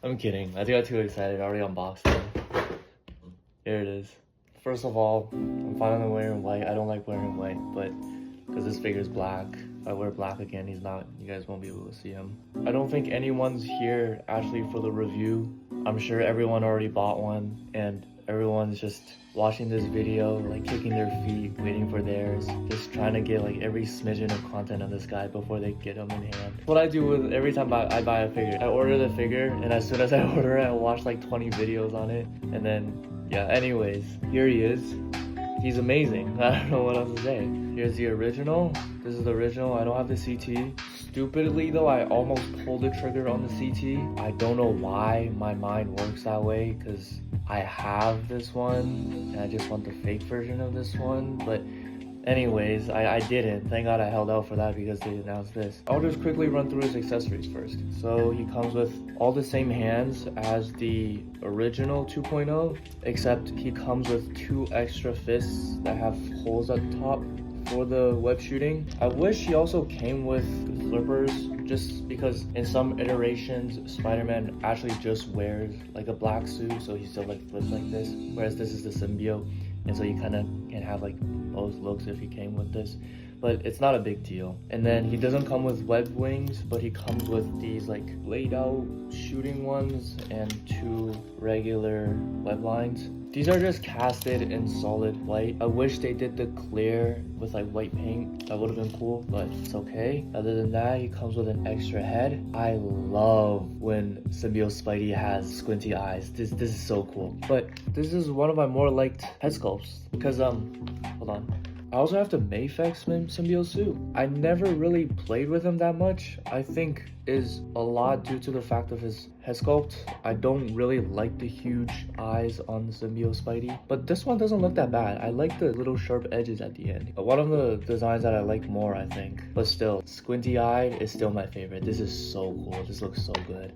I'm kidding. I think I got too excited. I already unboxed it. Here it is. First of all, I'm finally wearing white. I don't like wearing white, but because this figure's black. If I wear black again, he's not. You guys won't be able to see him. I don't think anyone's here actually for the review. I'm sure everyone already bought one, and everyone's just watching this video, like kicking their feet, waiting for theirs, just trying to get like every smidgen of content on this guy before they get him in hand. What I do with every time I buy a figure, I order the figure, and as soon as I order it, I watch like 20 videos on it, and then yeah. Anyways, here he is. He's amazing. I don't know what else to say. Here's the original. This is the original. I don't have the CT. Stupidly though, I almost pulled the trigger on the CT. I don't know why my mind works that way, because I have this one and I just want the fake version of this one. But anyways, I didn't. Thank God I held out for that because they announced this. I'll just quickly run through his accessories first. So he comes with all the same hands as the original 2.0, except he comes with 2 extra fists that have holes at the top for the web shooting. I wish he also came with flippers, just because in some iterations Spider-Man actually just wears like a black suit, so he still like flips like this, whereas this is the symbiote, and so you kind of can have like both looks if he came with this, but it's not a big deal. And then he doesn't come with web wings, but he comes with these like laid out shooting ones and 2 regular web lines. These are just casted in solid white. I wish they did the clear with like white paint. That would have been cool, but it's okay. Other than that, he comes with an extra head. I love when Symbiote Spidey has squinty eyes. This is so cool. But this is one of my more liked head sculpts because hold on. I also have the Mayfex symbiote suit. I never really played with him that much. I think is a lot due to the fact of his head sculpt. I don't really like the huge eyes on the symbiote Spidey, but this one doesn't look that bad. I like the little sharp edges at the end. One of the designs that I like more, I think, but still, squinty eyed is still my favorite. This is so cool. This looks so good.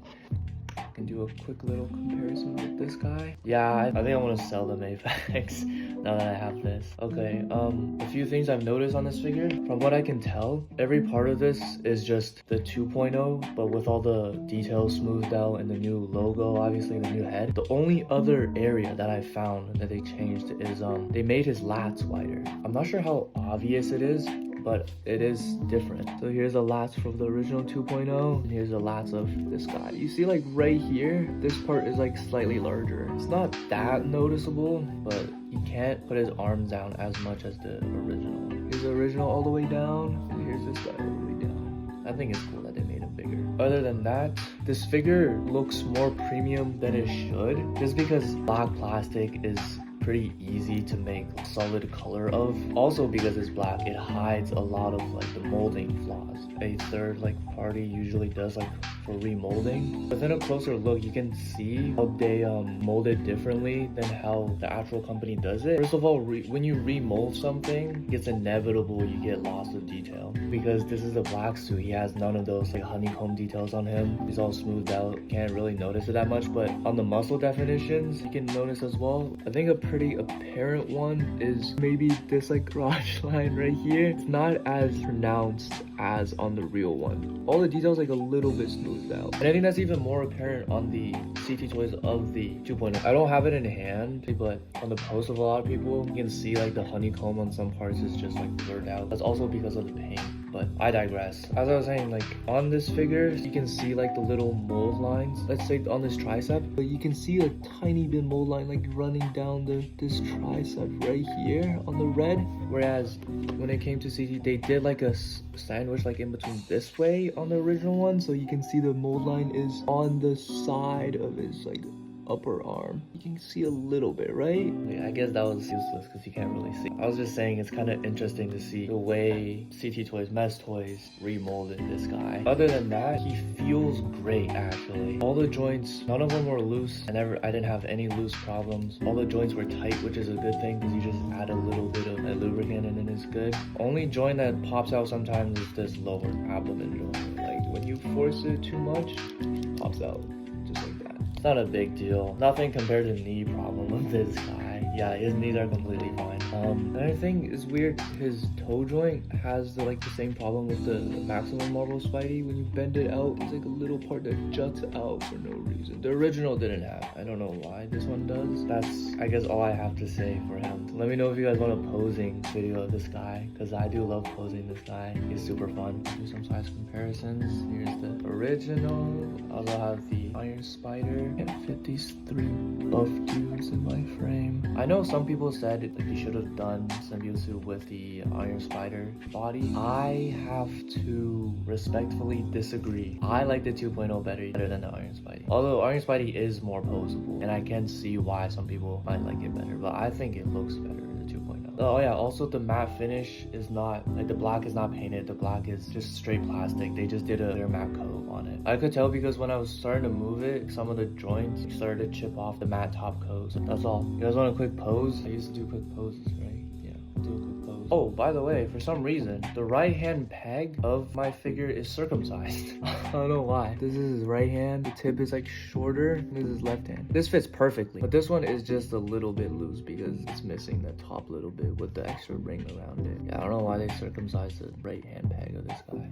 Can do a quick little comparison with this guy. Yeah, I think I want to sell the Mayfex now that I have this. Okay, a few things I've noticed on this figure. From what I can tell, every part of this is just the 2.0, but with all the details smoothed out and the new logo, obviously the new head. The only other area that I found that they changed is they made his lats wider. I'm not sure how obvious it is, but it is different. So here's the lats from the original 2.0, and here's the lats of this guy. You see like right here, this part is like slightly larger. It's not that noticeable, but he can't put his arms down as much as the original. Here's the original all the way down, and here's this guy all the way down. I think it's cool that they made him bigger. Other than that, this figure looks more premium than it should, just because black plastic is pretty easy to make solid color of. Also because it's black, it hides a lot of like the molding flaws. A third like party usually does like for remolding. But then a closer look, you can see how they mold it differently than how the actual company does it. First of all, when you remold something, it's inevitable you get lost of detail. Because this is a black suit, he has none of those like honeycomb details on him. He's all smoothed out, can't really notice it that much, but on the muscle definitions, you can notice as well. I think a pretty apparent one is maybe this like crotch line right here. It's not as pronounced as on the real one. All the details like a little bit smoothed out. And I think that's even more apparent on the CT toys of the 2.0. I don't have it in hand, but on the post of a lot of people, you can see like the honeycomb on some parts is just like blurred out. That's also because of the paint. But I digress. As I was saying, like on this figure, you can see like the little mold lines. Let's say on this tricep, but you can see a tiny bit mold line like running down this tricep right here on the red. Whereas when it came to CT, they did like a sandwich like in between this way on the original one, so you can see the mold line is on the side of his like upper arm. You can see a little bit, right? Yeah, I guess that was useless because you can't really see. I was just saying it's kind of interesting to see the way CT Toys, Mess Toys remolded this guy. Other than that, he feels great actually. All the joints, none of them were loose. I didn't have any loose problems. All the joints were tight, which is a good thing because you just add a little bit of lubricant and then it's good. Only joint that pops out sometimes is this lower abdomen joint. Like when you force it too much, it pops out just like that. It's not a big deal. Nothing compared to the knee problem of this guy. Yeah, his knees are completely fine. Another thing is weird, his toe joint has the same problem with the maximum Marvel Spidey. When you bend it out, there's like a little part that juts out for no reason. The original didn't have. I don't know why this one does. That's, I guess, all I have to say for him. Let me know if you guys want a posing video of this guy, because I do love posing this guy. He's super fun. Do some size comparisons. Here's the original. I also have the Iron Spider. Can't fit these 3 buff dudes in my frame. I know some people said that they should have done Symbiote with the Iron Spider body. I have to respectfully disagree. I like the 2.0 better than the Iron Spidey. Although Iron Spidey is more posable, and I can see why some people might like it better, but I think it looks better in the 2.0. Oh yeah, also the matte finish is not, the black is not painted. The black is just straight plastic. They just did a clear matte coat on it. I could tell because when I was starting to move it, some of the joints started to chip off the matte top coat. So that's all. You guys want a quick pose? I used to do quick poses, right? Yeah, I'll do a quick pose. Oh, by the way, for some reason, the right hand peg of my figure is circumcised. I don't know why. This is his right hand. The tip is shorter. This is his left hand. This fits perfectly, but this one is just a little bit loose because it's missing the top little bit with the extra ring around it. Yeah, I don't know why they circumcised the right hand peg of this guy.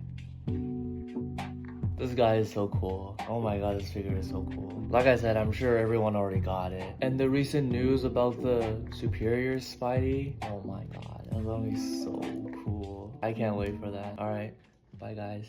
This guy is so cool. Oh my god, this figure is so cool. Like I said, I'm sure everyone already got it. And the recent news about the Superior Spidey, oh my god, that's gonna be so cool. I can't wait for that. Alright, bye guys.